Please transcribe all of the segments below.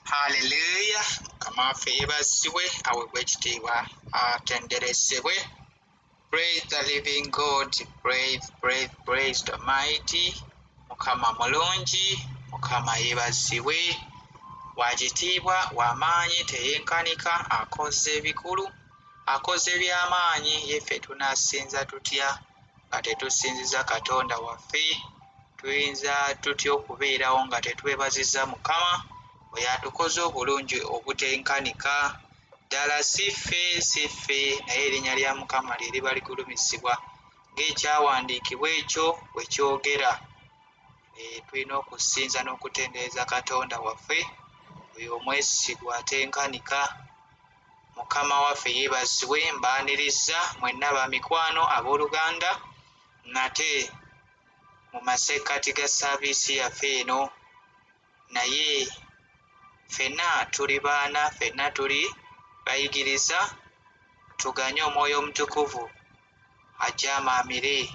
Haleluya. Mukama waffe yeebazibwe, aweebwe ekitiibwa, atenderezebwe. Praise the living God. Praise the mighty. Mukama mulungi, Mukama yeebazibwe, wakitiibwa, w'amaanyi, teyenkanika, akoze ebikulu, akoze eby'amaanyi. Yeffe tunaasinza tutya nga tetusinziza Katonda waffe? Tuyinza tutya okubeerawo nga tetwebaziza Mukama oyo atukoze obulungi obutenkanika? Ddala si ffe naye erinnya lya Mukama lye liba ligulumizibwa ng'ekyawandiikibwa ekyo bwe kyogera. Tulina okusinza n'okutendereza Katonda waffe oyo omwesigwa atenkanika. Mukama waffe yeebazibwe. Mbaaniriza mwenna bamikwano abooluganda nate mu masekkati ga saaviisi yaffe eno, naye ffenna tuli baana, ffenna tuli bayigiriza. Tuganye omwoyo omutukuvu ajaamaamire.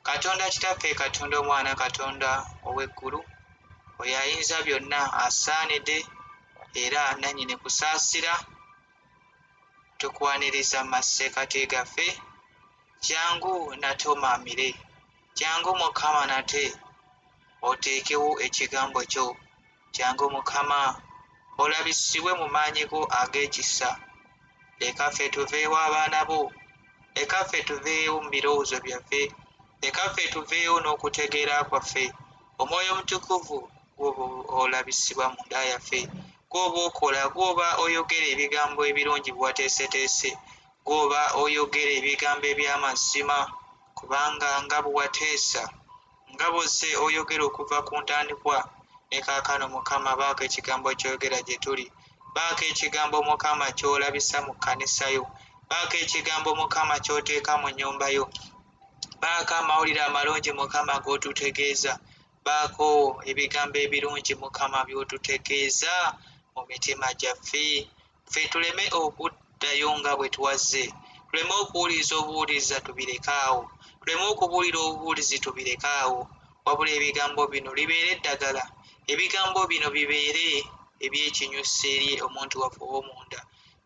Katonda kitaffe, Katonda omwana, Katonda ow'eggulu, oyo ayinza byonna, asaanidde era nannyini kusaasira. Tukwaniriza mu masekkati gaffe, jangu nate omaamire, jangu Mukama nate oteekewo ekigambo kyo, jangu Mukama olabisibwe mu maanyi go ag'ekisa. Leka ffe tuveewo abaana bo, leka ffe tuveewo mu birowoozo byaffe, leka ffe tuveewo n'okutegeera kwaffe. Omwoyo omutukuvu gw'oba olabisibwa mu nda yaffe, gw'oba okola, gw'oba oyogera ebigambo ebirungi bwewateeseteese, gw'oba oyogera ebigambo eby'amazima, kubanga nga bwe wateesa, nga bw'ozze oyogera okuva ku ntandikwa ne kaakano. Mukama baako ekigambo ky'oyogera gye tuli, baako ekigambo Mukama ky'olabisa mu kkanisa yo, baako ekigambo Mukama ky'oteeka mu nnyumba yo, baako amawulire amalungi Mukama g'otutegeeza, baako ebigambo ebirungi Mukama by'otutegeeza mu mitima gyaffe. Ffe tuleme okuddayo nga bwe tuwazze, tuleme okuwuliriza obuwuliriza tubirekaawo, tuleme okubuulira obubuulizi tubirekaawo, wabula ebigambo bino libeere eddagala, ebigambo bino bibeere ebyekinyusa eri omuntu waffe ow'omunda.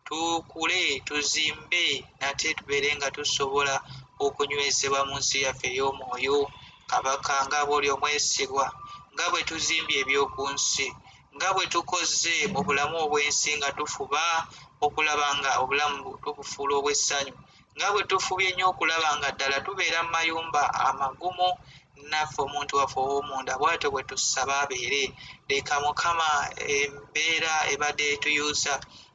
Tukule, tuzimbe, nate tubeere nga tusobola okunywezebwa mu nsi yaffe ey'omwoyo. Kabaka, nga bw'oli omwesigwa, nga bwe tuzimbye eby'oku nsi, nga bwe tukoze mu bulamu obw'ensi nga tufuba okulaba nga obulamu tubufuula obw'essanyu, nga bwe tufubye nnyo okulaba nga ddala tubeera mu mayumba amagumu, naffe omuntu waffe ow'omunda bw'atyo bwe tusaba abeere. Leka Mukama embeera ebadde etuyuusa,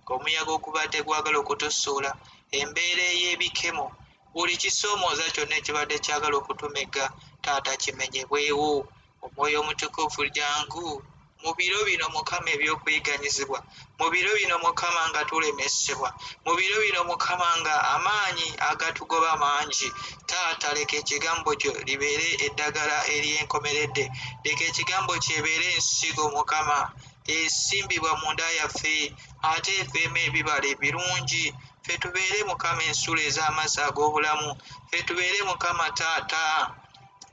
omuyaga ogubadde gwagala okutusuula, embeera ey'ebikemo, buli kisoomooza kyonna ekibadde kyagala okutumega, Taata kimenyebwewo. Omwoyo omutukuvu jangu mu biro bino Mukama eby'okuyiganyizibwa, mu biro bino Mukama nga tulemesebwa, mu biro bino Mukama nga amaanyi agatugoba mangi. Taata leka ekigambo kyo libeere eddagala ery'enkomeredde, leka ekigambo kyebeere ensigo Mukama esimbibwa mu nda yaffe, ate eveemu ebibala ebirungi. Ffe tubeere Mukama ensulo ez'amazzi ag'obulamu, ffe tubeere Mukama Taata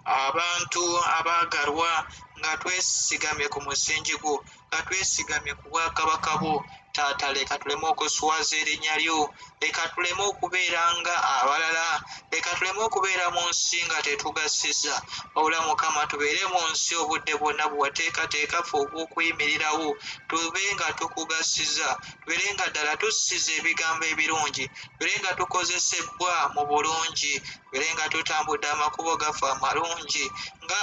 abantu abaagalwa nga twesigamye ku musingi gwo, nga twesigamye ku bwakabaka bwo. Taata leka tuleme okuswaza erinnya lyo, leka tuleme okubeera nga abalala, leka tuleme okubeera mu nsi nga tetugasiza, wabula Mukama tubeere mu nsi obudde bwonna bwe wateekateeka ffe obw'okuyimirirawo, tube nga tukugasiza, tubeere nga ddala tussiza ebigambo ebirungi, tubeere nga tukozesebwa mu bulungi, tubeere nga tutambudde amakubo gaffe amalungi nga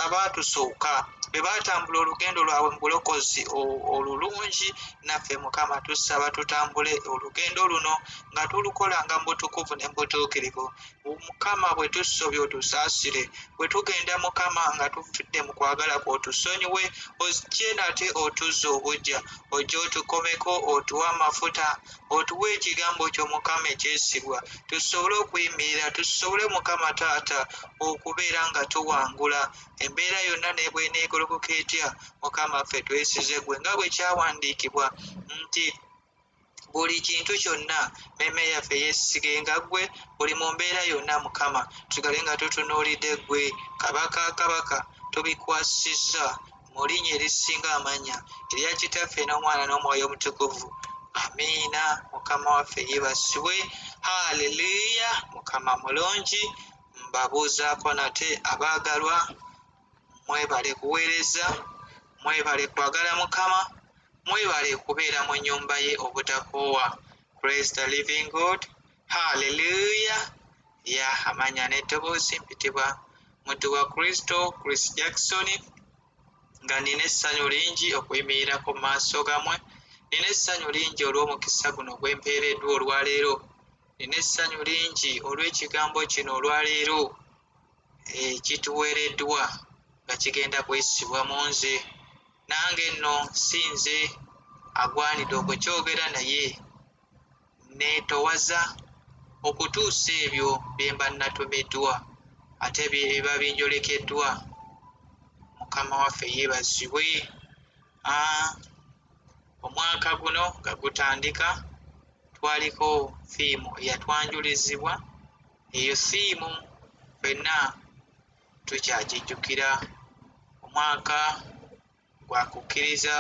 abaatusooka bwe baatambula olugendo lwabwe mu bulokozi olulungi. Naffe Mukama tusaba tutambule olugendo luno nga tulukola nga mu butukuvu ne mu butuukirivu. Mukama bwe tusobye otusaasire, bwe tugenda Mukama nga tufudde mu kwagala kwo otusonyiwe, ojje nate otuzze obuggya, ojje otukomeko, otuwe amafuta, otuwe ekigambo kyo Mukama ekyesigwa, tusobole okuyimirira, tusobole Mukama Taata okubeera nga tuwangula embeera yonna n'ebweneegolokoka etya. Mukama ffe twesize gwe nga bwe kyawandiikibwa nti buli kintu kyonna mmeeme yaffe yeesigenga ggwe, buli mu mbeera yonna Mukama tusigale nga tutunuulidde ggwe. Kabaka tubikwasizza mu linnya erisinga amannya erya Kitaffe n'Omwana n'Omwoyo Omutukuvu. Amiina. Mukama waffe yeebazibwe. Haleluya. Mukama mulungi. Mbabuuzaako nate abaagalwa, mwebale kuweereza, mwebale kwagala Mukama, mwebale kubeera mu nnyumba ye obutakoowa. Praise the living God. Haleluya. Ya amanya n'eddoboozi mpitibwa muddu wa Kristo, Chris Jackson, nga nina essanyu lingi okuyimirirako mu maaso gammwe. Nina essanyu lingi olw'omukisa guno gwempeereddwa olwaleero. Nina essanyu lingi olw'ekigambo kino olwaleero kituweereddwa nga kigenda kwesibwa mu nze. Nange nno si nze agwanidde okukyogera, naye neetowaza okutuusa ebyo bye mba natumiddwa ate biba binjolekeddwa. Mukama waffe yeebazibwe. Omwaka guno nga gutandika twaliko fiimu eyatwanjulizibwa. Eyo fiimu ffenna tukyagijjukira. Omwaka gwa kukkiriza,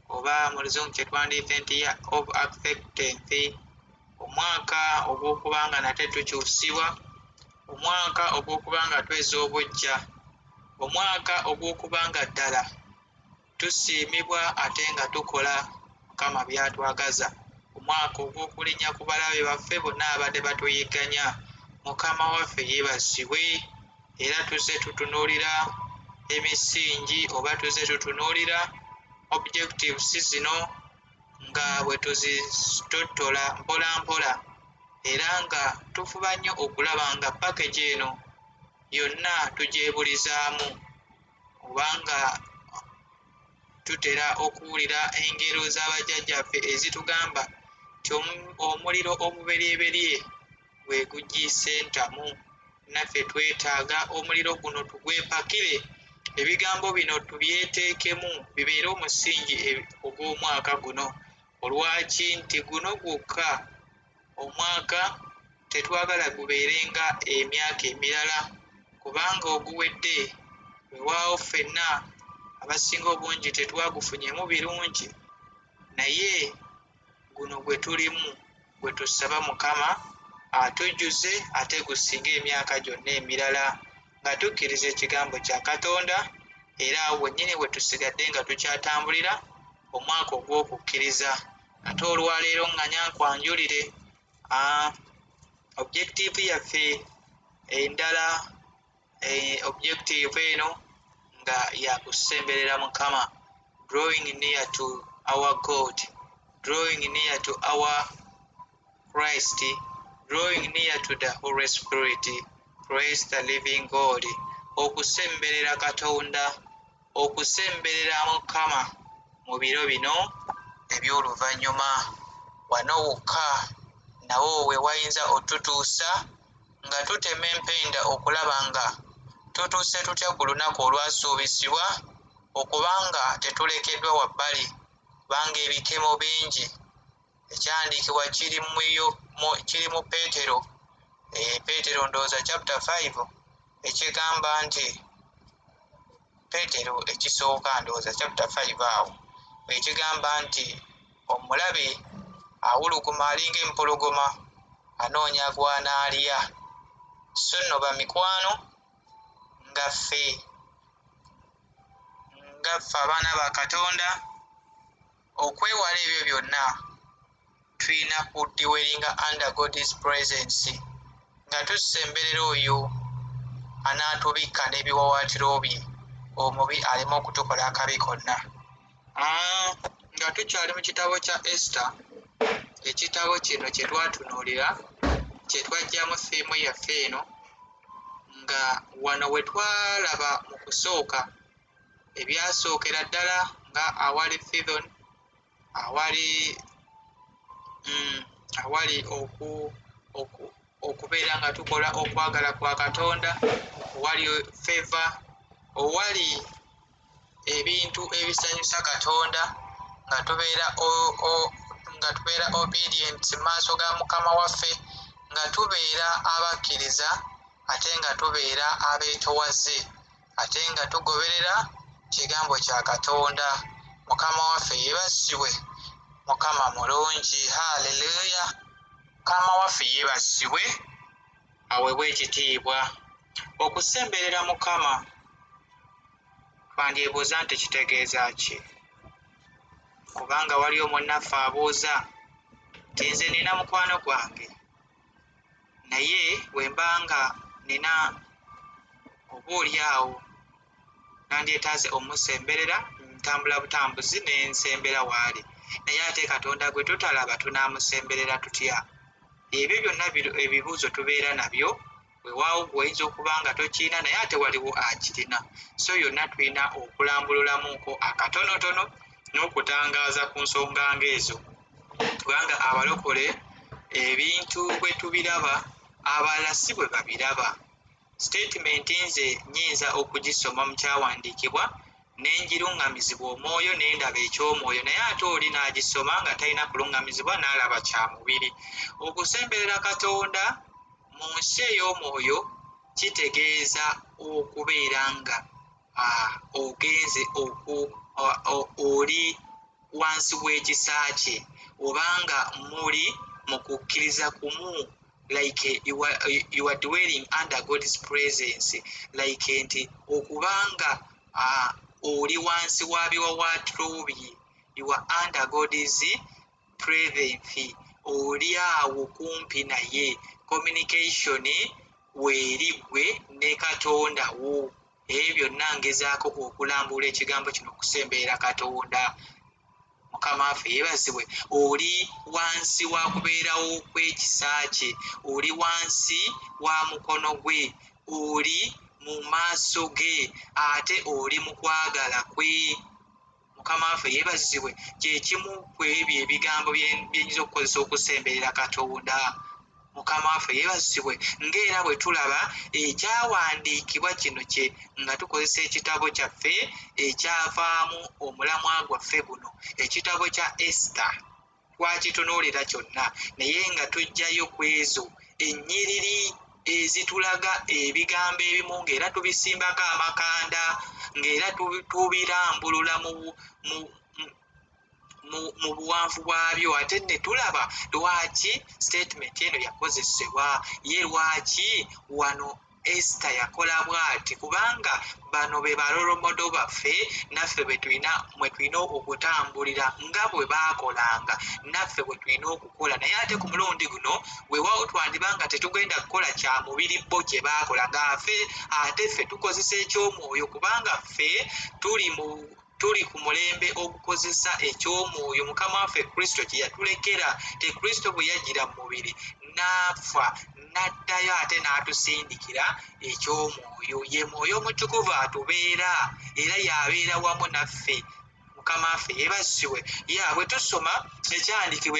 oba mu luzungu kye twandiyise nti year of acceptance, omwaka ogw'okuba nga nate tukyusibwa, omwaka ogw'okuba nga tweza obuggya, omwaka ogw'okuba nga ddala tusiimibwa ate nga tukola Mukama by'atwagaza, omwaka ogw'okulinnya ku balabe baffe bonna abadde batuyigganya. Mukama waffe yeebazibwe. Era tuzze tutunuulira emisingi oba tuzze tutunuulira objectives zino nga bwe tuzitottola mpola mpola, era nga tufuba nnyo okulaba nga package eno yonna tugyebulizaamu, obanga tutera okuwulira engero z'abajjajjaffe ezitugamba nti omuliro omuberyeberye gwe gugiise entamu. Naffe twetaaga omuliro guno tugwepakire, ebigambo bino tubyeteekemu bibeere omusingi ogw'omwaka guno. Olwaki? Nti guno gwokka omwaka tetwagala gubeerenga emyaka emirala, kubanga oguwedde weewaawo ffenna abasinga obungi tetwagufunyemu birungi, naye guno gwe tulimu gwe tusaba Mukama atujjuze ate gusinga emyaka gyonna emirala, nga tukkiriza ekigambo kya Katonda, era awo wennyini we tusigadde nga tukyatambulira omwaka ogw'okukkiriza. Ate olwaleero nganya nkwanjulire objective yaffe endala, objective eno nga yakusemberera Mukama, drawing near to our God, drawing near to our Christ, drawing near to the Holy Spirit. Praise the living God. Okusemberera Katonda, okusemberera Mukama mu biro bino eby'oluvannyuma. Wano wokka nawo we wayinza otutuusa nga tutema empenda okulaba nga tutuuse tutya ku lunaku olwasuubisibwa, okubanga tetulekeddwa wabbali, kubanga ebikemo bingi. Ekyandiikibwa kiri mu Peetero, Peetero ndowooza chapter 5 ekigamba nti, Peetero ekisooka ndowooza chapter 5 awo ekigamba nti omulabe awuluguma alinga empologoma anoonya gw'anaalya. So nno bamikwano, nga ffe abaana ba Katonda, okwewala ebyo byonna tulina kudiweringa under God's presence, nga tusemberera oyo anaatubikka n'ebiwawaatiro bye, omubi aleme okutukola akabi konna. Nga tukyali mu kitabo kya Esther, ekitabo kino kye twatunuulira, kye twajjamu ffiimu yaffe eno, nga wano we twalaba mu kusooka ebyasookera ddala nga awali Fidon, awali okubeera nga tukola okwagala kwa Katonda, owali favor, owali ebintu ebisanyusa Katonda, nga tubeera obedient mu maaso ga Mukama waffe, nga tubeera abakkiriza ate nga tubeera abeetowaze, ate nga tugoberera kigambo kya Katonda. Mukama waffe yeebazibwe. Mukama mulungi. Haleluya. Mukama waffe yeebazibwe, aweebwe ekitiibwa. Okusemberera Mukama twandyebuuza nti kitegeeza ki? Kubanga waliwo munnaffe abuuza nti nze nina mukwano gwange, naye bwe mbanga nina oboolyawo nandyetaaze omusemberera, ntambula butambuzi nensembera waali, naye ate Katonda gwe tutalaba tunaamusemberera tutya? Ebyo byonna ebibuuzo tubeera nabyo, weewaawo gweoyinza okuba nga tokiina naye ate waliwo akirina. So yonna tulina okulambululamuko akatonotono n'okutangaaza ku nsonga ng'ezo, kubanga abalokole ebintu bwe tubiraba abalala si bwe babiraba. Statement nze nnyinza okugisoma mu kyawandiikibwa n'engiruŋŋamizibwa omwoyo n'endaba eky'omwoyo, naye ate oli n'agisoma nga talina kuluŋŋamizibwa n'alaba kya mubiri. Okusemberera Katonda mu nsi ey'omwoyo kitegeeza okubeera nga ogenze oli wansi w'ekisa kye, obanga muli mu kukkiriza kumu, like you are dwelling under God's presence, like nti okubanga oli wansi wa biwawaatiro bye, you are under God's presence, oli awo kumpi naye, communication weeri gwe ne Katonda wo. Ebyo byonna ngezaako okulambula ekigambo kino, okusemberera Katonda. Mukama waffe yeebazibwe. Oli wansi wa kubeerawo kw'ekisa kye, oli wansi wa mukono gwe, oli mu maaso ge, ate oli mu kwagala kwe. Mukama waffe yeebazibwe. Kyekimu ku ebyo ebigambo byenyinza okukozesa okusemberera Katonda. Mukama waffe yeebazibwe. Ng'era bwe tulaba ekyawandiikibwa kino kye nga tukozesa ekitabo kyaffe ekyavaamu omulamwa gwaffe guno, ekitabo kya Eseza, twakitunuulira kyonna, naye nga tujjayo ku ezo ennyiriri ezitulaga ebigambo ebimu ng'era tubisimbako amakanda, ng'era tubirambulula mu buwanvu bwabyo, ate ne tulaba lwaki statement eno yakozesebwa, ye lwaki wano Eseza yakola bw'ati, kubanga bano be balolomodo baffe, naffe mwe tulina okutambulira nga bwe baakolanga, naffe bwe tulina okukola. Naye ate ku mulundi guno weewaawo twandibanga tetugenda kukola kya mubiri bo kye baakola, ng'affe ate ffe tukozesa eky'omwoyo, kubanga ffe tuli ku mulembe ogukozesa eky'omwoyo. Mukama waffe Kristo kye yatulekera, te Kristo bwe yajjira mu mubiri n'afa, n'addayo ate n'atusindikira eky'omwoyo. Ye mwoyo omutukuvu atubeera era y'abeera wamu naffe. Mukama waffe yeebazibwe. Bwe tusoma ekyawandiikibwa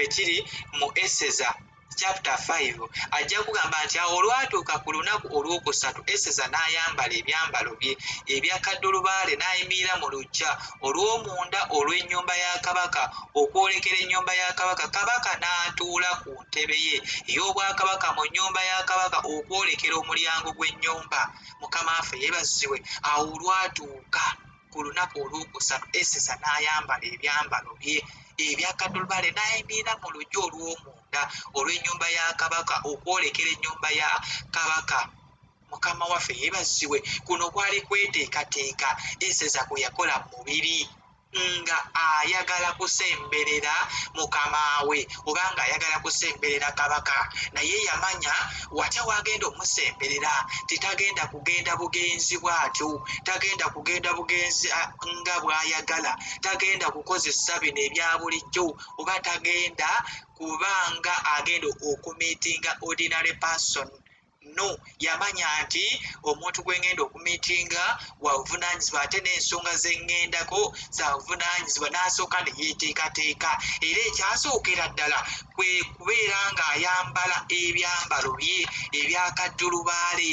ekiri mu Eseza chapter 5, ajja kugamba nti awo olwatuuka ku lunaku olw'okusatu, Eseza n'ayambala ebyambalo bye ebya kaddulubaale, n'ayimirira mu luggya olw'omunda olw'ennyumba ya kabaka, okwolekera ennyumba ya kabaka. Kabaka n'atuula ku ntebe ye ey'obwakabaka mu nnyumba ya kabaka, okwolekera omulyango gw'ennyumba. Mukama waffe yeebazibwe. Awo olwatuuka ku lunaku olw'okusatu, Eseza n'ayambala ebyambalo bye ebya kaddulubaale, n'ayimirira mu luggya olw'omunda olw'ennyumba ya kabaka, okwolekera ennyumba ya kabaka. Mukama waffe yeebazibwe. Kuno kwali kweteekateeka Eseza kwe yakola mu mubiri, nga ayagala kusemberera mukama we, obanga ayagala kusemberera kabaka, naye yamanya watya wagenda omusemberera, titagenda kugenda bugenzi bw'atyo, tagenda kugenda bugenzi nga bw'ayagala, tagenda kukozesa bino ebya bulijjo, oba tagenda kubanga agenda okumiitinga ordinary person. No, yamanya nti omuntu gwe ngenda okumiitinga wa buvunaanyizibwa, ate n'ensonga ze ŋŋendako za buvunaanyizibwa, n'asooka ne yeeteekateeka. Era ekyasookera ddala kwe kubeera ng'ayambala ebyambalo bye ebya kaddulubaale.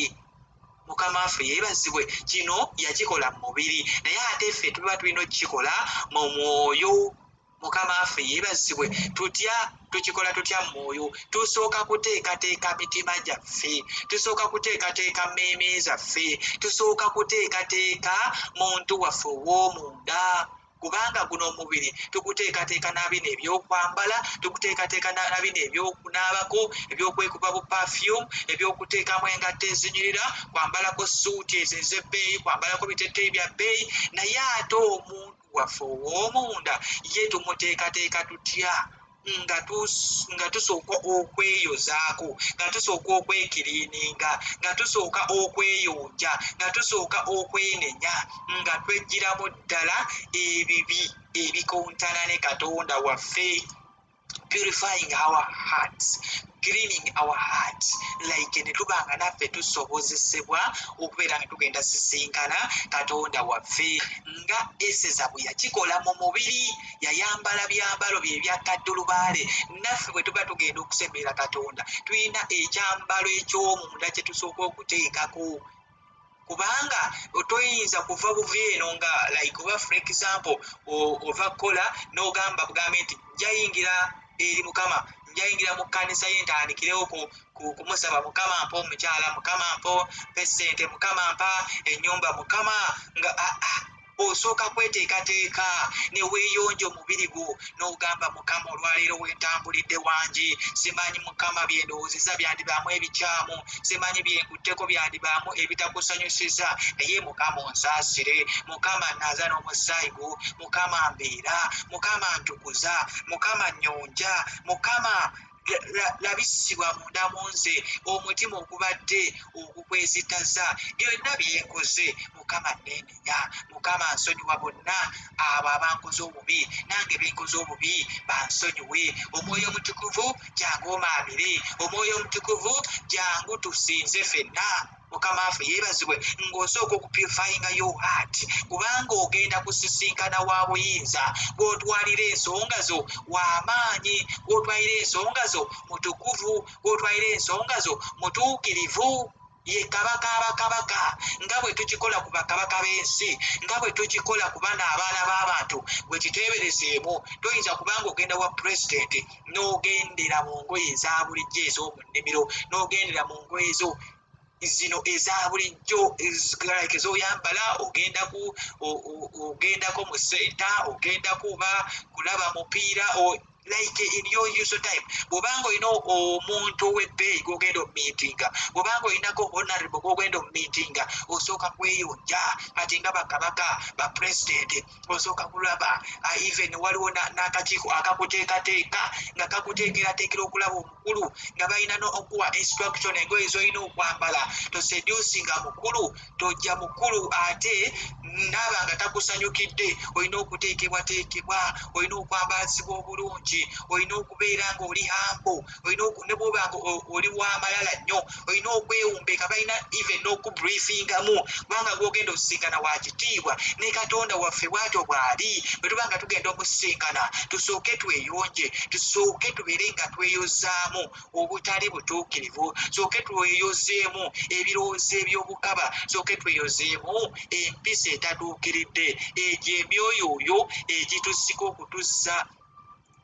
Mukama waffe yeebazibwe. Kino yakikola mu mubiri, naye ate ffe tuba tulina okukikola mu mwoyo. Mukama waffe yeebazibwe. Tukikola tutya mu mwoyo? Tusooka kuteekateeka mitima gyaffe, tusooka kuteekateeka mmeeme zaffe, tusooka kuteekateeka muntu waffe ow'omunda, kubanga guno omubiri tuguteekateeka na bino ebyokwambala, tuguteekateeka na bino ebyokunaabako, ebyokwekuba bu perfume, ebyokuteekamu engatto ezinyirira, kwambalako suuti ezo ez'ebbeeyi, kwambalako biteteeyi bya bbeeyi. Naye ate omuntu waffe ow'omunda ye tumuteekateeka tutya? Nga tusooka okweyozaako, nga tusooka okwekiriininga, nga tusooka okweyonja, nga tusooka okwenenya, nga twejjiramu ddala ebibi ebikontana ne Katonda waffe. Purifying our hearts, cleaning our hearts, like ne tubanga naffe tusobozesebwa okubeera nga tugenda sisinkana Katonda waffe nga Eseza bwe yakikola mu mubiri. Yayambala byambalo bye ebya kaddulubaale. Naffe bwe tuba tugenda okusemberera Katonda tulina ekyambalo eky'omunda kye tusooka okuteekako, kubanga toyinza kuva buvi eno nga like oba for example ova kola n'ogamba bugambe nti njayingira eri Mukama, njayingira mu kkanisa ye ntandikirewo kumusaba Mukama mpa omukyala, Mukama mpa ssente, Mukama mpa ennyumba, Mukama nga osooka kweteekateeka ne weeyonja omubiri gwo n'ogamba Mukama olwaleero wentambulidde wangi, simanyi Mukama byendowoozeza byandibaamu ebikyamu, simanyi byenkutteko byandibaamu ebitakusanyusiza, naye Mukama onsaasire, Mukama nnaaza n'omusaayi gwo, Mukama mbeera, Mukama ntukuza, Mukama nnyonja, Mukama labisibwa munda mu nze, omutima ogubadde ogukwezitaza, byonna byenkoze Mukama neenenya, Mukama nsonyiwa bonna abo abankoze obubi, nange benkoze obubi bansonyiwe. Omwoyo omutukuvu jangu omaamire, omwoyo omutukuvu jangu tusinze ffenna. Mukama waffe yeebazibwe ng'osooka okupurifyinga your heart, kubanga ogenda kusisinkana wa buyinza, gw'otwalira ensonga zo w'amaanyi, gw'otwalira ensonga zo mutukuvu, gw'otwalira ensonga zo mutuukirivu. Ye kabaka abakabaka. Nga bwe tukikola ku bakabaka b'ensi, nga bwe tukikola ku bano abaana b'abantu, bwe kiteeberezeemu. Toyinza kubanga ogenda wa pulezidenti n'ogendera mu ngoye eza bulijjo ez'omu nnimiro, n'ogendera mu ngoye zo zino eza bulijjo ez'oyambala, ogendako mu senta, ogendako oba kulaba mupiira like in your usual time. Bw'obanga olina omuntu ow'ebbeeyi gw'ogenda omumiitinga, bw'obanga olinako honorable gw'ogenda omumiitinga, osooka kweyonja. Kati nga bakabaka, bapulezidenti, osooka kulaba even waliwo n'akakiiko akakuteekateeka nga kakuteekerateekera okulaba omukulu, nga balina n'okuwa instruction engoye z'olina okwambala. Tosedusinga mukulu, tojja mukulu ate naaba nga takusanyukidde. Olina okuteekebwateekebwa, olina okwambazibwa obulungi, olina okubeera nga oli hambo, ne bw'oba nga oli w'amalala nnyo, olina okwewumbeka, balina even n'okubriefingamu, kubanga gw'ogenda osisinkana wa kitiibwa. Ne Katonda waffe bw'atyo bw'ali. Bwe tuba nga tugenda omusisinkana, tusooke tweyonje, tusooke tubeere nga tweyozaamu obutali butuukirivu, tusooke tweyozeemu ebirowoozo eby'obukaba, tusooke tweyozeemu empisa etatuukiridde, egyo emyoyo egitusika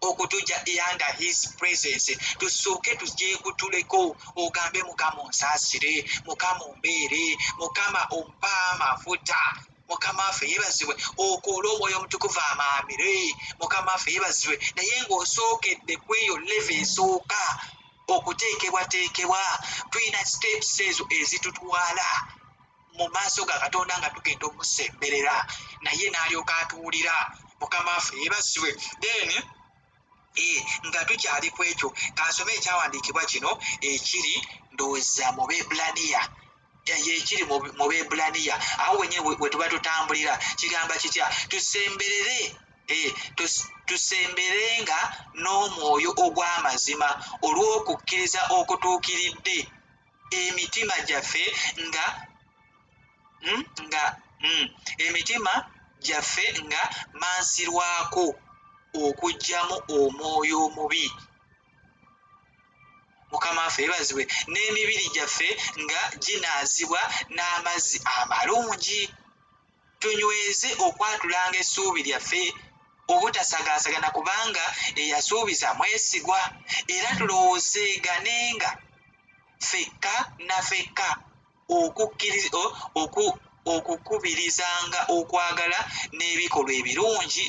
okutujja under his presence. Tusooke tugyekutuleko, ogambe Mukama onsaasire, Mukama ombeere, Mukama ompa amafuta. Mukama waffe yeebazibwe okoola omwoyo omutukuvu amaamire. Mukama waffe yeebazibwe, naye ng'osookedde ku eyo leve esooka okuteekebwateekebwa. Tulina steps ezo ezitutwala mu maaso ga Katonda nga tugenda omusemberera, naye n'alyoka atuwulira. Mukama waffe yeebazibwe. Then nga tukyali ku ekyo, kansome ekyawandiikibwa kino ekiri ndowooza mu Abebbulaniya, ekiri mu Abebbulaniya, aho wenyewe we tuba tutambulira. Kigamba kitya? Tusemberenga n'omwoyo ogw'amazima olw'okukkiriza okutuukiridde, emitima gyaffe nga mansirwako okuggyamu omwoyo omubi. Mukama waffe yeebazibwe. N'emibiri gyaffe nga ginaazibwa n'amazzi amalungi, tunyweze okwatulanga essuubi lyaffe obutasagaasagana kubanga eyasuubiza mwesigwa, era tulowoozeeganenga ffekka na ffekka okukubirizanga okwagala n'ebikolwa ebirungi,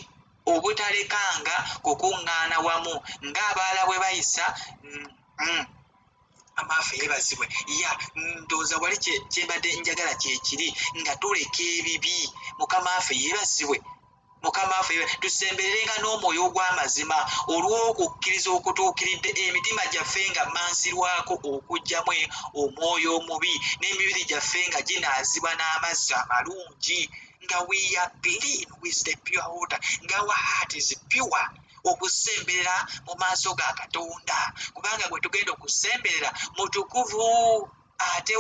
obutalekanga kukuŋŋaana wamu ng'abaala bwe bayisa. Amaafe yeebazibwe. Ndowooza wali kyembadde njagala kyekiri nga tuleka ebibi. Mukama waffe yeebazibwe. Mukama waffe tusemberenga n'omwoyo ogw'amazima olw'okukkiriza okutuukiridde, emitima gyaffe nga mansirwako okuggyamu omwoyo omubi, n'emibiri gyaffe nga ginaazibwa n'amazzi amalungi, nga we are clean with the pure water, nga our heart is pure. Okusemberera mu maaso ga Katonda, kubanga gwe tugenda okusemberera mutukuvu ate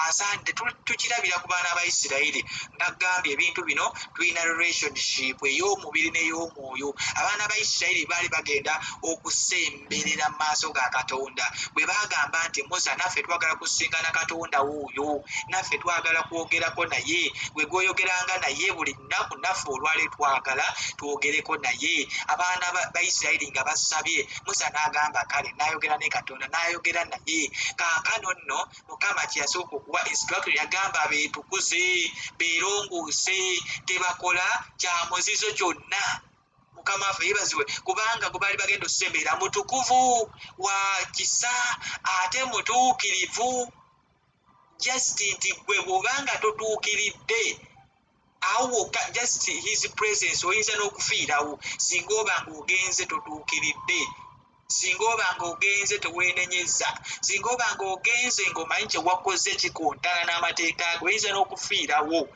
asaanidde. Tukirabira ku baana ba Isirayiri. Nagambye ebintu bino tulina relationship ey'omubiri n'ey'omwoyo. Abaana ba Isirayiri baali bagenda okusemberera mu maaso ga Katonda. Bwe bagamba nti Musa, naffe twagala kusinkana Katonda wuuyo, naffe twagala kwogerako naye, gwe gwoyogeranga naye buli nnaku, naffe olwali twagala twogereko naye. Abaana ba Isirayiri nga basabye, Musa n'agamba kale, n'ayogera ne Katonda, n'ayogera naye. Kaakano nno Mukama kye yasooka okuwa instruction, yagamba beetukuze, beerongoose, tebakola kya muzizo kyonna. Mukama waffe yeebazibwe, kubanga gwe baali bagenda okusemberera mutukuvu, wa kisa ate mutuukirivu. Just nti gwe bw'obanga totuukiridde awo, just his presence oyinza n'okufiirawo singa obanga ogenze totuukiridde, singa obanga ogenze teweenenyeza, singa obanga ogenze ng'omanyi kye wakoze kikontana n'amateeka ge, oyinza n'okufiirawo,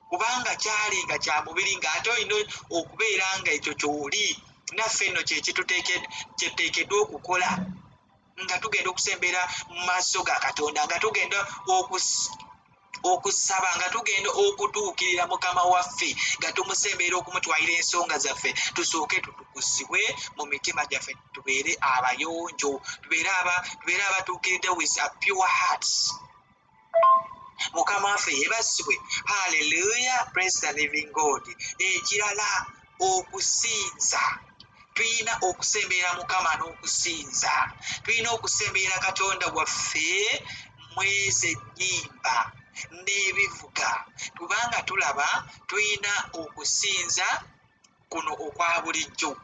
kubanga kyali nga kya mubiri ng'ate olina okubeera nga ekyo ky'oli. Naffe nno kyetuteekeddwa okukola nga tugenda okusembera mu maaso ga Katonda, nga tugenda okusaba, nga tugenda okutuukirira Mukama waffe, nga tumusembera okumutwalira ensonga zaffe. Tusooke tutukuzibwe mu mitima gyaffe, tubeere abayonjo, tubeere abatuukiridde with a pure hearts. Mukama waffe yeebazibwe. Hallelujah, praise the living God. Ekirala, okusinza. Tulina okusemberera Mukama n'okusinza. Tulina okusemberera Katonda waffe mwezi ennyimba n'ebivuga, kubanga tulaba tulina okusinza kuno okwa bulijjo,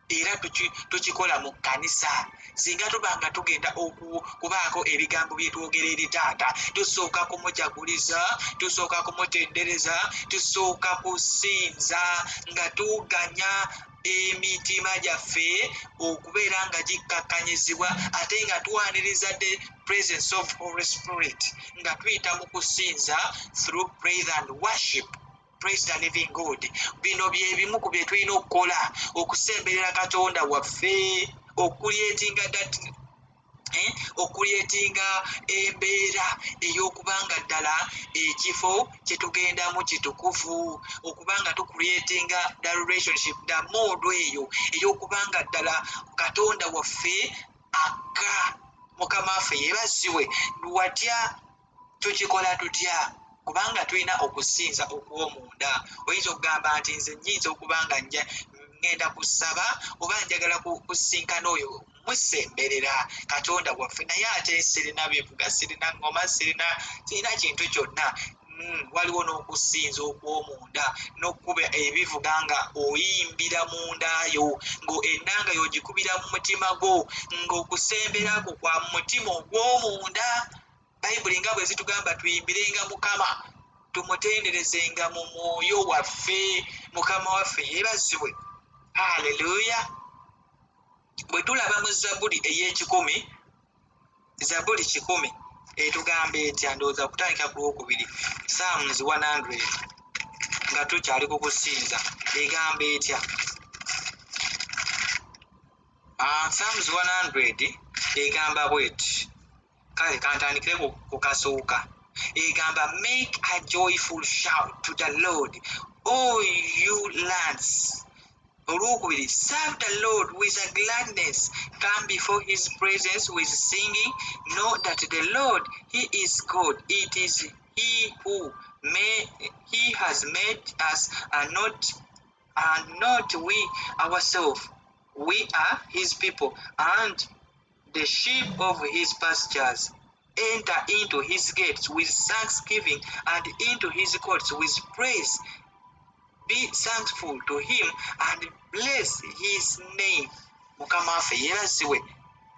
era tukikola mu kkanisa. Singa tubanga tugenda okubaako ebigambo bye twogera eri Taata, tusooka kumujaguliza, tusooka kumutendereza, tusooka kusinza nga tuganya emitima gyaffe okubeera nga gikkakkanyizibwa, ate nga tuwaniriza the presence of Holy Spirit, nga tuyita mu kusinza through praise and worship. Praise the living God. Bino bye bimu ku bye tulina okukola okusemberera Katonda waffe, okulyetinga embeera ey'okubanga ddala ekifo kye tugendamu kitukuvu, okubanga tukulyetinga the relationship, the mood eyo ey'okubanga ddala Katonda waffe akka. Mukama waffe yeebazibwe. Watya tukikola tutya? Kubanga tulina okusinza okw'omunda. Oyinza okugamba nti nze nnyinza okubanga ngenda kusaba oba njagala kusinkana oyo musemberera Katonda waffe, naye ate sirina bivuga, sirina ngoma, sirina kintu kyonna. Waliwo n'okusinza okw'omunda, n'okkuba ebivuga nga oyimbira mundayo, ng'ennanga y'ogikubira mu mutima gwo, ng'okusemberako kwa mutima ogw'omunda. Bayibuli nga bwe zitugamba tuyimbirenga Mukama, tumutenderezenga mu mwoyo waffe. Mukama waffe yeebazibwe. Haleluya. Bwe tulaba mu Zabbuli ey'ekikumi, Zabbuli 10 etugamba etya? Ndowooza kutandika ku lwokubiri, Psalms 100, nga tukyali ku kusinza, egamba etya? Psalms 100 egamba bweti. Kale kantandikire ku kasooka. Egamba, make a joyful shout to the Lord, all you lands. Olwokubiri, serve the Lord with a gladness, come before his presence with singing, know that the Lord, he is God. It is he has made us, and not and not we ourselves. We are his people and the sheep of his pastures. Enter into his gates with thanksgiving and into his courts with praise. Be thankful to him and bless his name. Mukama waffe yeebazibwe.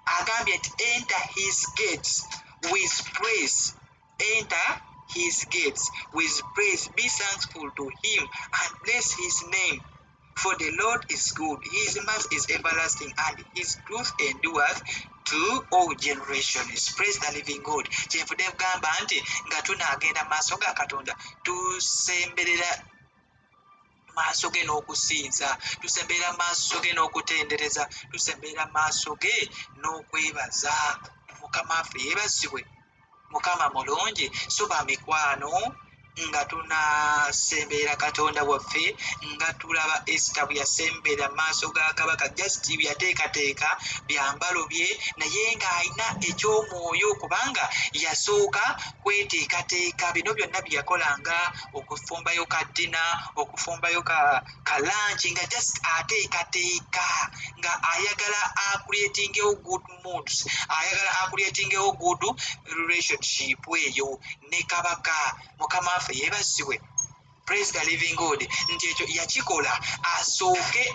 Agambye nti enter his gates with praise. Enter his gates with praise. Be thankful to him and bless his name. For the Lord is good, his mercy is everlasting, and his truth endureth to all generations. Praise the living God. Kyenvudde kugamba nti nga tunaagenda mu maaso ga Katonda tusemberera maaso ge n'okusinza, tusemberera maaso ge n'okutendereza, tusemberera maaso ge n'okwebaza. Mukama waffe yeebazibwe. Mukama mulungi. So bamikwano nga tunasemberera Katonda waffe, nga tulaba Esita bwe yasembera maaso ga kabaka, just byateekateeka byambalo bye, naye ng'alina eky'omwoyo kubanga yasooka kweteekateeka. Bino byonna bye yakolanga, okufumbayo ka ddina, okufumbayo ka lanchi, nga just ateekateeka, nga ayagala akuleetingewo good moods, ayagala akuleetingewo good relationship eyo ne kabaka. Mukama waffe yeebazibwe. Praise the living God. Nti ekyo yakikola asooke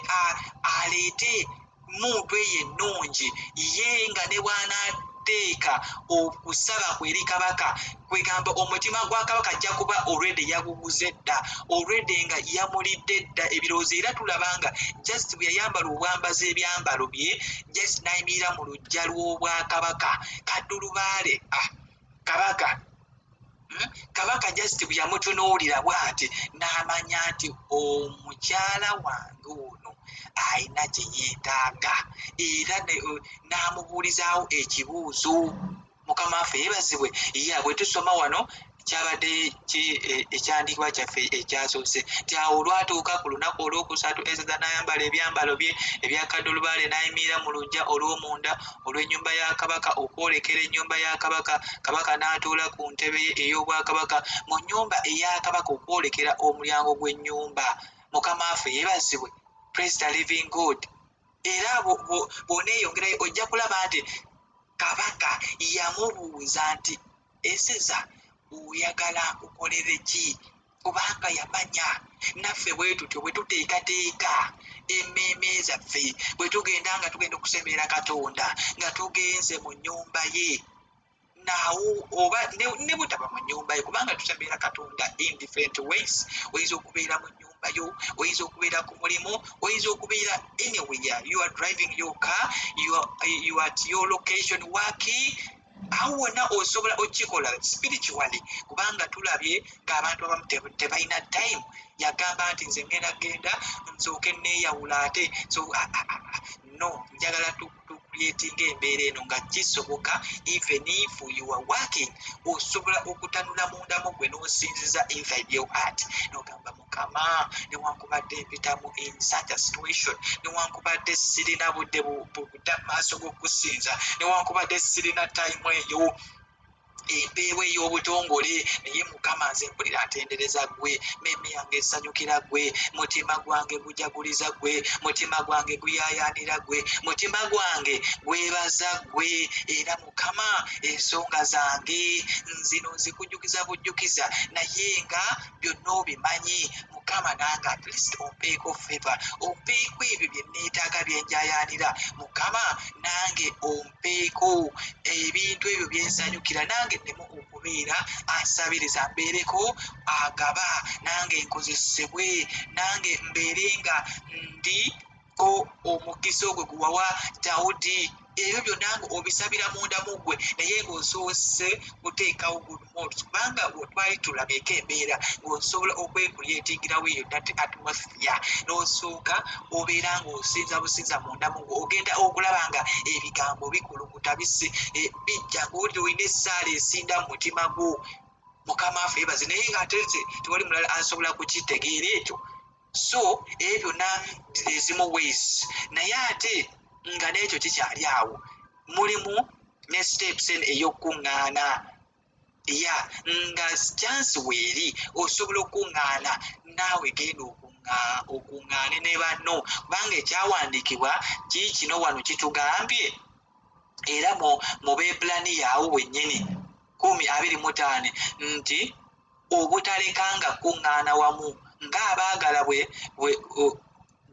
aleete muntu eyo ennungi ye nga ne bw'anaateeka okusaba kwe eri kabaka, kwegamba omutima gwa kabaka ajja kuba already yaguguze dda, already nga yamulidde dda ebirowoozo. Era tulabanga just bwe yayambala obwambazi ebyambalo bye, just n'ayimirira mu luggya lw'obwakabaka, kaddulubaale. Kabaka just bwe yamutunuulira bw'ati n'amanya nti omukyala wange ono alina kye yeetaaga, era n'amubuulizaawo ekibuuzo. Mukama waffe yeebazibwe. Bwe tusoma wano kyabadde ekyandiikibwa kyaffe ekyasoose nti awo olwatuuka ku lunaku olw'okusatu, Eseza n'ayambala ebyambalo bye ebya kaddulubaale, n'ayimirira mu luggya olw'omunda olw'ennyumba ya kabaka okwolekera ennyumba ya kabaka. Kabaka n'atuula ku ntebe ye ey'obwakabaka mu nnyumba eya kabaka okwolekera omulyango gw'ennyumba. Mukama waffe yeebazibwe. Praise the living God. Era bw'oneeyongerayo ojja kulaba nti kabaka yamubuuza nti Eseza, oyagala nkukolere ki? Kubanga yamanya naffe bwe tutyo bwe tuteekateeka emmeeme zaffe, bwe tugenda nga tugenda okusemberera Katonda, nga tugenze mu nnyumba ye, naawo oba ne butaba mu nnyumba ye, kubanga tusemberera Katonda in different ways. Oyinza okubeera mu nnyumba yo, oyinza okubeera ku mulimu, oyinza okubeera anywhere. You are driving your car, you are at your location working. Awo wonna osobola okikola spiritually, kubanga tulabye ng'abantu abamu tebalina time. Yagamba nti nze genda nsooke neeyawula ate. So no, njagala tukuleetinga embeera eno nga kisoboka, even if you are working, osobola okutanula mundamu gwe n'osinziza inside your heart n'ogamba Mukama, newankubadde mpitamu in such a situation, newankubadde sirina budde budda maaso g'okusinza, newankubadde sirina time eyo empeewo ey'obutongole, naye Mukama nze mpulira ntendereza gwe, mmeeme yange esanyukira gwe, mutima gwange gujaguliza gwe, mutima gwange guyaayaanira gwe, mutima gwange gwebaza gwe. Era Mukama, ensonga zange nzino nzikujjukiza bujjukiza, naye nga byonna obimanyi. Mukama nange at least ompeeko favor, ompeeko ebyo bye neetaaga byenjaayaanira. Mukama nange ompeeko ebintu ebyo byensanyukira, nange nnemu okubeera asabiriza, mbeereko agaba, nange nkozesebwe, nange mbeere nga ndiko omukisa ogwo gwe wawa Dawudi. Ebyo byonna nga obisabira munda mu ggwe, naye ng'osoose kuteekawo good moods, kubanga twali tulabyeko embeera ng'osobola okwekuleetingirawo eyo that atmosphere, n'osooka obeera ng'osinza businza munda mu ggwe, ogenda okulaba nga ebigambo bikulukuta bijja ng'oli olina essaala esinda mu mutima gwo. Mukama waffe yeebaze. Naye ng'ate tewali mulala asobola kukitegeera ekyo. So ebyo byonna ezimu ways, naye ate nga n'ekyo kikyali awo, mulimu ne steps ey'okuŋŋaana. ya nga chance weeri osobola okuŋŋaana naawe genda okuŋŋaane ne banno kubanga ekyawandiikibwa kino wano kitugambye era mu Abebbulaniya awo wennyini 10:25 nti obutalekanga kuŋŋaana wamu ng'abaagala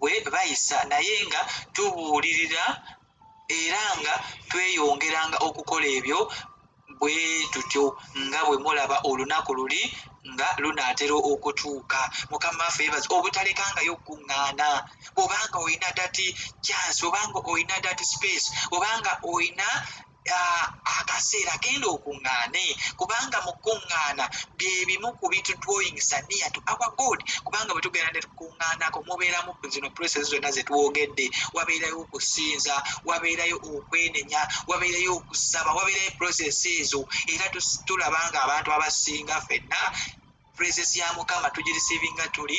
bwe bayisa naye nga tubuulirira era nga tweyongeranga okukola ebyo bwe tutyo nga bwe mulaba olunaku luli nga lunaatera okutuuka. Mukama waffe yeebaze. Obutalekangayo kuŋŋaana obanga olina dati chance obanga olina dati space obanga olina akaseera genda okuŋŋaane kubanga mu kuŋŋaana bye bimu ku bitudwoyingisa near to our God kubanga bwe tugenda ne tukuŋŋaanako mubeeramu zino process zonna ze twogedde wabeerayo okusinza wabeerayo okwenenya wabeerayo okusaba wabeerayo process ezo era tulaba nga abantu abasinga ffenna presence ya Mukama tugirecevinga tuli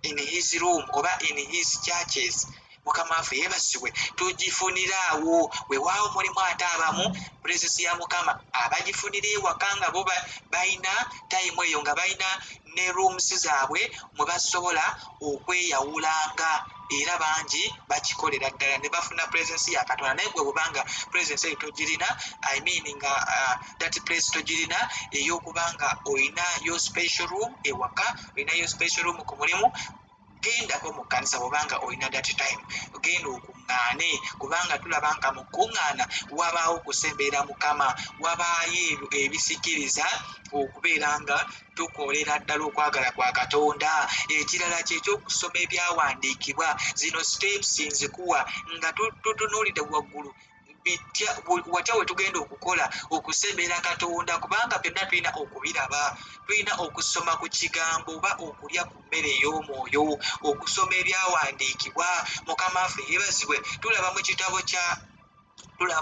in his room oba in his churches. Mukama waffe yeebasibwe tugifuniraawo weewaawo mulimu ate abamu presence ya Mukama abagifunira ewaka nga bo balina time eyo nga balina ne rooms zaabwe mwe basobola okweyawulanga era bangi bakikolera ddala ne bafuna presence ya Katonda naye gwe bwobanga presence eyo togirina I mean nga that place togirina ey'okubanga olina yo special room ewaka olina yo special room ku mulimu gendako mu kkanisa bwobanga olina that time genda okuŋŋaane kubanga tulaba nga mu kuŋŋaana wabaawo okusemberera Mukama wabaayo ebisikiriza okubeera nga tukolera ddala okwagala kwa Katonda. Ekirala kyekyokusoma ebyawandiikibwa zino steps nzikuwa nga tutunuulidde waggulu watya we tugenda okukola okusemberera Katonda kubanga byonna tulina okubiraba tulina okusoma ku kigambo oba okulya ku mmere ey'omwoyo okusoma ebyawandiikibwa. Mukama waffe yeebazibwe. Tulaba mu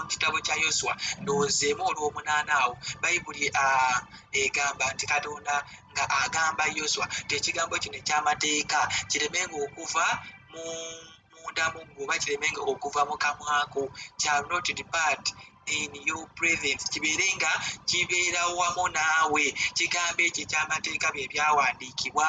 kitabo kya Yoswa ndowoozeemu olw'omunaana awo bayibuli egamba nti Katonda nga agamba Yoswa tekigambo kino eky'amateeka kiremenga okuva munda muggo oba kiremenga okuva mu kamwako shall not depart in your presence kibeere nga kibeera wamu naawe. Kigambo ekyo eky'amateeka bye byawandiikibwa.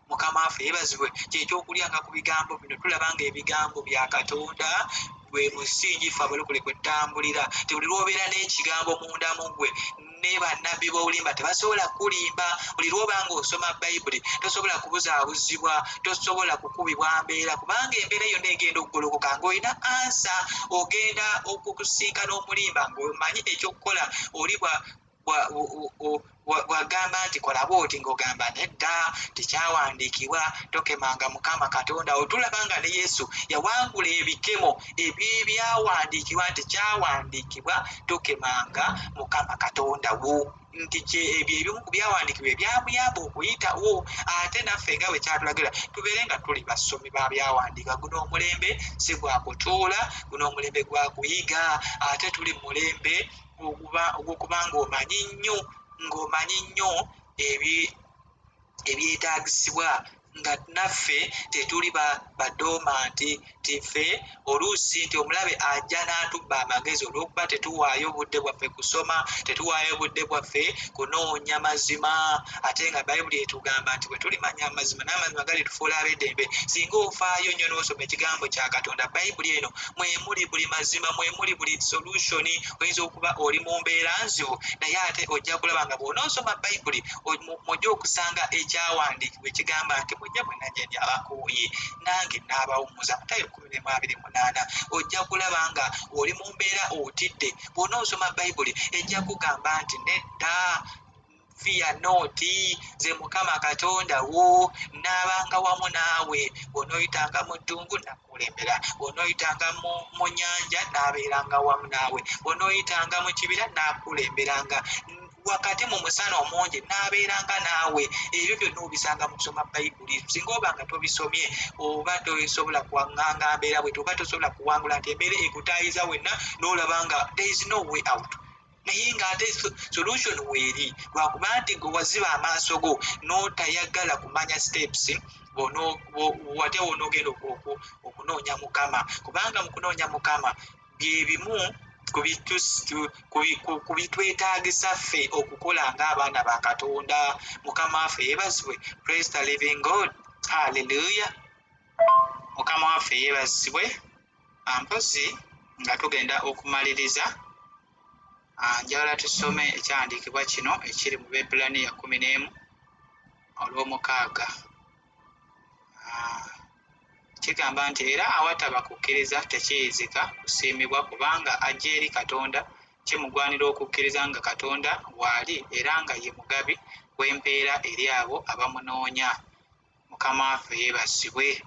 Mukama waffe yeebazibwe. Kyekyokulyanga ku bigambo bino tulaba nga ebigambo bya Katonda gwe musingi ffe abalokole kwe ttambulira. Buli lw'obeera n'ekigambo munda mu ggwe ne bannabbi b'olimba tebasobola kulimba. Buli lw'obanga osoma bayibuli tosobola kubuzaabuzibwa tosobola kukubibwa mbeera kubanga embeera yonna egenda okugolokoka ng'olina ansa ogenda okukusinkana omulimba ng'omanyi ekyokukola oli bwagamba nti kola bwoti ng'ogamba nedda tekyawandiikibwa tokemanga Mukama Katonda. Otulaba nga ne Yesu yawangula ebikemo ebyebyawandiikibwa nti kyawandiikibwa tokemanga Mukama Katonda wo nti ebyo ebimu ku byawandiikibwa ebyamuyamba okuyitawo ate naffe nga bwe kyatulagira tubeere nga tuli basomi ba byawandiika. Guno omulembe si gwa kutuula guno omulembe gwa kuyiga ate tuli mulembe ogw'okuba ng'omanyi nnyo ebyetaagisibwa nga naffe tetuli badoomanti tiffe oluusi nti omulabe ajja n'atubba amagezi olw'okuba tetuwaayo budde bwaffe kusoma tetuwaayo budde bwaffe kunoonya mazima ate nga bayibuli etugamba nti bwe tulimanya amazima n'amazima galitufuula ab'eddembe. Singa ofaayo nnyo n'osoma ekigambo kya Katonda bayibuli eno mwemuli buli mazima mwemuli buli solution. Oyinza okuba oli mu mbeera nzibu naye ate ojja kulaba nga bw'onoosoma bayibuli mujja okusanga ekyawandiikibwa ekigamba nti mujja mwenna gye ndi abakooye nange naabawummuza. Matayo 10:28. Ojja kulaba nga oli mu mbeera otidde bw'onoosoma bayibuli ejja kugamba nti nedda fear not nze Mukama Katonda wo naabanga wamu naawe bw'onooyitanga mu ddungu nakulembera bw'onooyitanga mu nnyanja naabeeranga wamu naawe bw'onooyitanga mu kibira naakulemberanga wakati mu musana omungi naabeeranga naawe. Ebyo byonna obisanga mu kusoma bayibuli. Singa oba nga tobisomye oba tosobola kuwaŋŋanga mbeera bwete oba tosobola kuwangula nti embeera ekutaayiza wenna n'olaba nga there is no way out naye ng'ate solution weeri lwakuba nti gwe waziba amaaso go n'otayagala kumanya steps watya wonoogenda okunoonya Mukama kubanga mu kunoonya Mukama bye bimu ku bitwetaagisa ffe okukola ng'abaana ba Katonda. Mukama waffe yeebazibwe. Praise the living God. Hallelujah. Mukama waffe yeebazibwe. Mpozi nga tugenda okumaliriza, njagala tusome ekyawandiikibwa kino ekiri mu Abebbulaniya 11 olw'omukaaga. Kigamba nti era awataba kukkiriza tekiyinzika kusiimibwa, kubanga ajja eri Katonda kimugwanira okukkiriza nga Katonda waali era nga ye mugabi w'empeera eri abo abamunoonya. Mukama waffe yeebazibwe.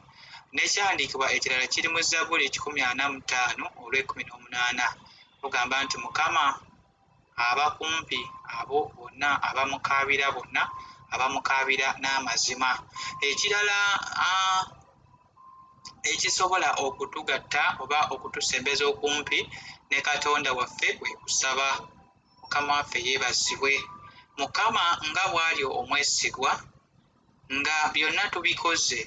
N'ekyawandiikibwa ekirala kiri mu Zabbuli 45 olw'18 kugamba nti Mukama aba kumpi abo bonna abamukaabira, bonna abamukaabira n'amazima. Ekirala ekisobola okutugatta oba okutusembeza okumpi ne Katonda waffe kwe kusaba. Mukama waffe yeebazibwe. Mukama nga bw'ali omwesigwa, nga byonna tubikoze,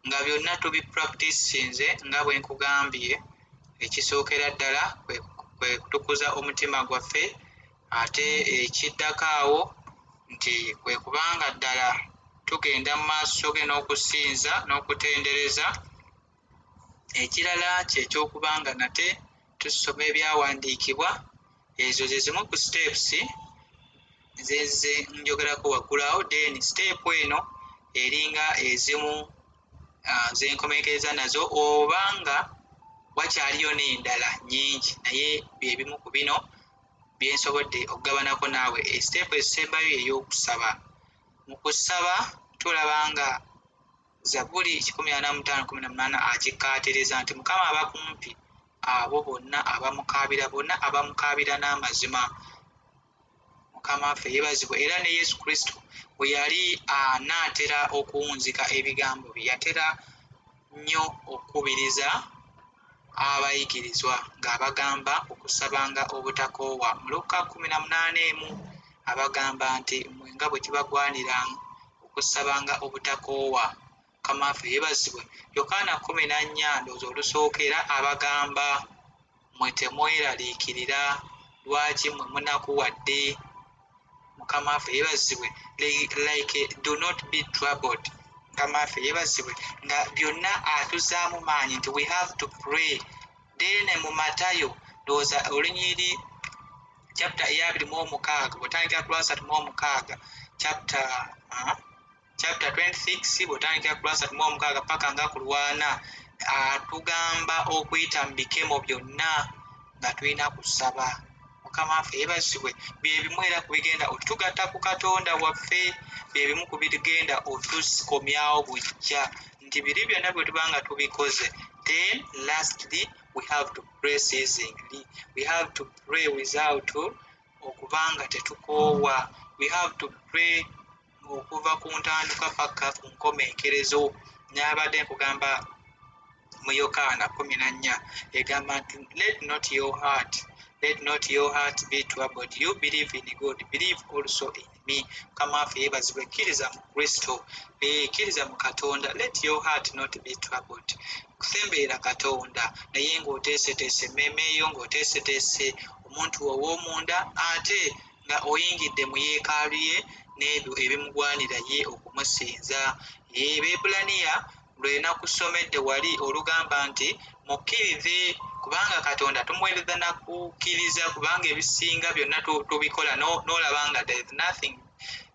nga byonna tubipracticinze nga bwe nkugambye, ekisookera ddala kwe kutukuza omutima gwaffe, ate ekiddako awo nti kwe kubanga ddala tugenda mu maaso ge n'okusinza n'okutendereza. Ekirala ky'ekyokubanga nate tusoma ebyawandiikibwa. Ezo ze zimu ku steps zeze njogerako waggulu awo. Then step eno eringa ezimu zenkomekereza nazo, obanga wakyaliyo n'endala nnyingi, naye byebimu ku bino byensobodde okugabanako naawe. Step esembayo ey'okusaba. Mu kusaba tulaba nga Zabbuli 45:18 akikkaatiriza nti Mukama aba kumpi abo bonna abamukaabira, bonna abamukaabira n'amazima. Mukama waffe yeebazibwe. Era ne Yesu Kristo bwe yali anaatera okuwunzika ebigambo bye, yatera nnyo okukubiriza abayigirizwa ng'abagamba okusabanga obutakoowa. Mu Luka 18:1 abagamba nti mmwe nga bwe kibagwanira okusabanga obutakoowa. Mukama waffe yeebazibwe. Yokaana 14 ndowooza olusookera abagamba mmwe temweraliikirira, lwaki mmwe munakuwadde. Mukama waffe yeebazibwe. Like do not be troubled. Mukama waffe yeebazibwe nga byonna atuzaamu maanyi nti we have to pray. Then mu Matayo ndowooza olunyiri chapter 26 bw'otandikira ku 36 chapter 26 bw'otandikira ku 36 paka nga ku 40 atugamba okuyita mu bikemo byonna nga tulina kusaba. Mukama waffe yeebazibwe. Bye bimu era ku bigenda otugatta ku Katonda waffe, bye bimu ku bigenda otukomyawo bujja, nti biri byonna bwe tuba nga tubikoze. Then lastly we have to pray ceasingly. We have to pray without okubanga tetukoowa. We have to pray okuva ku ntandikwa paka ku nkomekerezo. Nyabadde nkugamba mu Yokaana 14 egamba nti let not your heart be troubled. You believe in God, believe also in me. Mukama waffe yeebazibwe. Kkiriza mu Kristo, kkiriza mu Katonda. Let your heart not be troubled. Kusemberera Katonda naye ng'oteeseteese emmeeme yo, ng'oteeseteese omuntu ow'omunda, ate nga oyingidde mu yeekaalu ye n'ebyo ebimugwanira ye okumusinza. Abebbulaniya lwe nakusomedde wali olugamba nti mukkirize, kubanga Katonda tumuweereza na kukkiriza, kubanga ebisinga byonna tubikola n'olaba nga there is nothing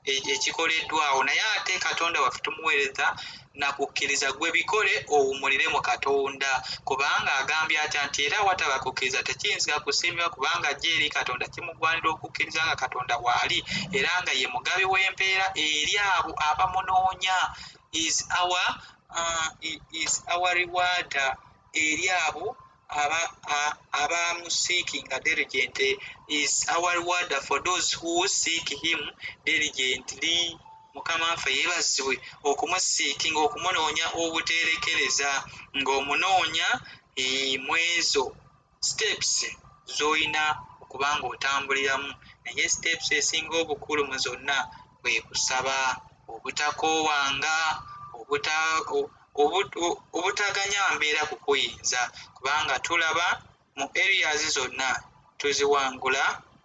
ekikoleddwawo, naye ate Katonda waffe tumuweereza na kukkiriza gwe bikole owummulire mu Katonda, kubanga agambye atya nti era wataba kukkiriza tekiyinzika kusiimibwa, kubanga ajja eri Katonda kimugwanira okukkiriza nga Katonda waali era nga ye mugabi w'empeera eri abo abamunoonya. Is our reward eri abo abamuseekinga diligently. Is our reward for those who seek him diligently. Mukama waffe yeebazibwe. Okumuseekinga, okumunoonya obuteerekereza, ng'omunoonya mwezo steps z'olina okuba ng'otambuliramu, naye steps esinga obukulu mu zonna kwe kusaba, obutakoowanga, obutaganya mbeera kukuyinza, kubanga tulaba mu areas zonna tuziwangula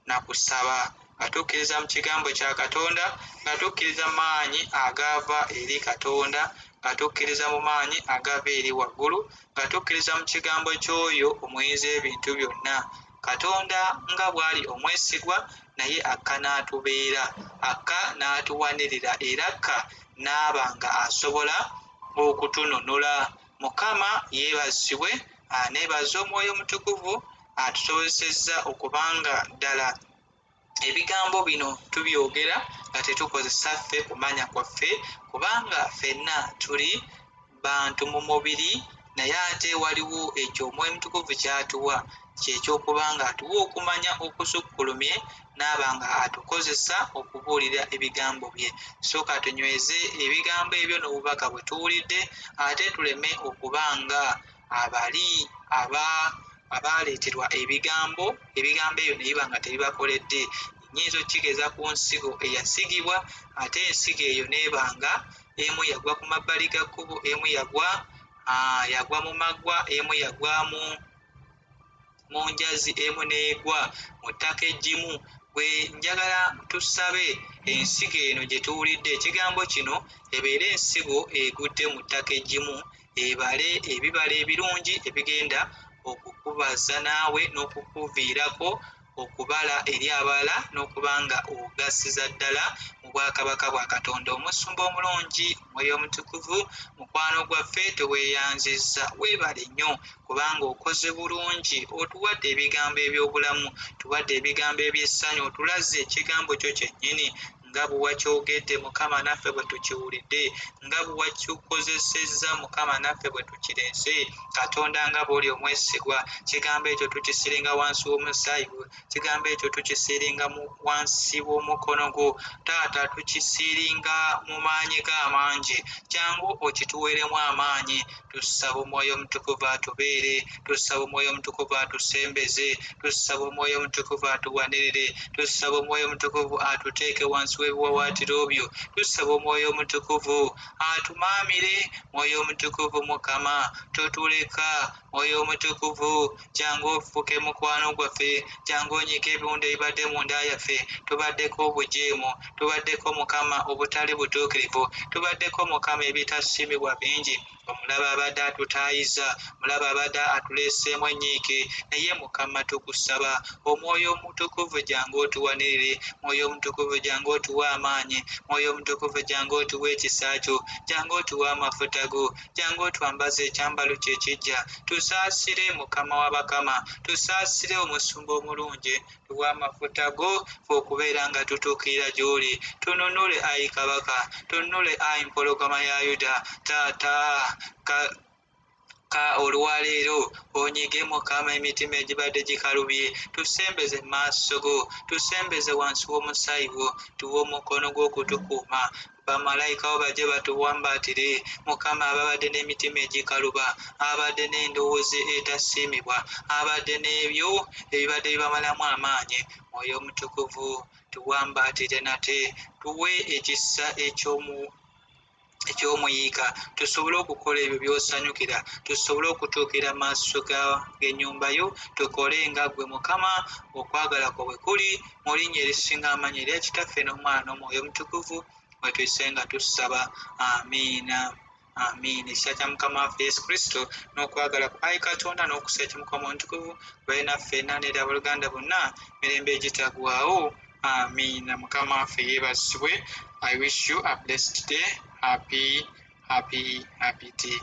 na kusaba nga tukkiriza mu kigambo kya Katonda, nga tukkiriza maanyi agava eri Katonda, nga tukkiriza mu maanyi agava eri waggulu, nga tukkiriza mu kigambo ky'oyo omuyiza ebintu byonna. Katonda nga bw'ali omwesigwa naye akka n'atubeera, akka n'atuwanirira era akka n'aba nga asobola okutununula. Mukama yeebazibwe, aneebaza omwoyo omutukuvu atusobozesezza okubanga ddala ebigambo bino tubyogera nga tetukozesa ffe kumanya kwaffe, kubanga ffenna tuli bantu mu mubiri, naye ate waliwo ekyo omwoyo omutukuvu ky'atuwa ky'ekyokubanga atuwa okumanya okusukkulumye n'aba nga atukozesa okubuulira ebigambo bye. So katunyweze ebigambo ebyo n'obubaka bwe tuwulidde, ate tuleme okubanga abali abaaleeterwa ebigambo ebyo ne biba nga tebibakoledde. Nnyinza okkigeza ku nsigo eyasigibwa, ate ensigo eyo n'ebanga emu yagwa ku mabbali ga kkubo, emu yagwa mu maggwa, emu yagwa mu njazi, emu n'egwa mu ttaka eggimu. Bwe njagala tusabe ensigo eno gye tuwulidde ekigambo kino ebeere ensigo egudde mu ttaka eggimu, ebale ebibala ebirungi ebigenda okukubaza naawe n'okukuviirako okubala eri abalala n'okuba nga ogasiza ddala mu bwakabaka bwa Katonda. Omusumba omulungi, omwoyo omutukuvu, mukwano gwaffe teweeyanzizza, weebale nnyo kubanga okoze bulungi, otuwadde ebigambo eby'obulamu, tuwadde ebigambo eby'essanyu, otulaze ekigambo kyo kyennyini nga bwe wakyogedde Mukama naffe bwe tukiwulidde, nga bwe wakikozesezza Mukama naffe bwe tukireese. Katonda nga bw'oli omwesigwa, kigambo ekyo tukisiringa wansi w'omusaayi gwo, kigambo ekyo tukisiringa wansi w'omukono gwo. Taata, tukisiringa mu maanyi g'amangi, kyangu okituweeremu amaanyi. Tusaba omwoyo omutukuvu atubeere, tusaba omwoyo omutukuvu atusembeze, tusaba omwoyo omutukuvu atuwanirire, tusaba omwoyo omutukuvu atuteeke wansi w'ebiwawaatiro byo, tusaba omwoyo omutukuvu atumaamire. Mwoyo omutukuvu Mukama totuleka, mwoyo omutukuvu kyangu ofuuke mukwano gwaffe, kyangu onyiike ebiwundu ebibadde mu nda yaffe. Tubaddeko obujeemu, tubaddeko Mukama obutali butuukirivu, tubaddeko Mukama ebitasiimibwa bingi. Omulaba abadde atutaayiza, omulaba abadde atuleeseemu ennyiike, naye Mukama tukusaba omwoyo omutukuvu jangu otuwanirire, mwoyo omutukuvu jangu otuwe amaanyi, mwoyo omutukuvu jangu otuwe ekisa kyo, jangu otuwe amafuta go, jangu otwambaze ekyambalo kye ekijja. Tusaasire Mukama w'abakama, tusaasire omusumba omulungi, tuwe amafuta go fe okubeera nga tutuukirira gy'oli. Tununule ayi kabaka, tununule ayi mpologoma ya Yuda. Taata, olwaleero onyige Mukama emitima egibadde gikalubye, tusembeze mu maaso go, tusembeze wansi w'omusaayi gwo, tuwe omukono gw'okutukuuma. Bamalayika bo bajje batuwambaatire Mukama, ababadde n'emitima egikaluba, abadde n'endowooza etasiimibwa, abadde n'ebyo ebibadde bibamalamu amaanyi. Mwoyo omutukuvu tuwambaatire nate, tuwe ekisa ekyomuyiika, tusobole okukola ebyo by'osanyukira, tusobole okutuukira maaso g'ennyumba yo, tukole nga ggwe Mukama okwagala kwo bwe kuli, mu linnya erisinga amanyi erya Kitaffe n'Omwana n'Omwoyo Omutukuvu, bwe tuyise nga tussaba. Amiina. Amiina. Ekisa kya Mukama waffe Yesu Kristo n'okwagala kwa Ayi Katonda n'okusa Mukama Omutukuvu babe naffe ffenna n'eri abooluganda bonna mirembe egitagwawo. Amiina. Mukama waffe yeebazibwe. I wish you a blessed day. Happy day.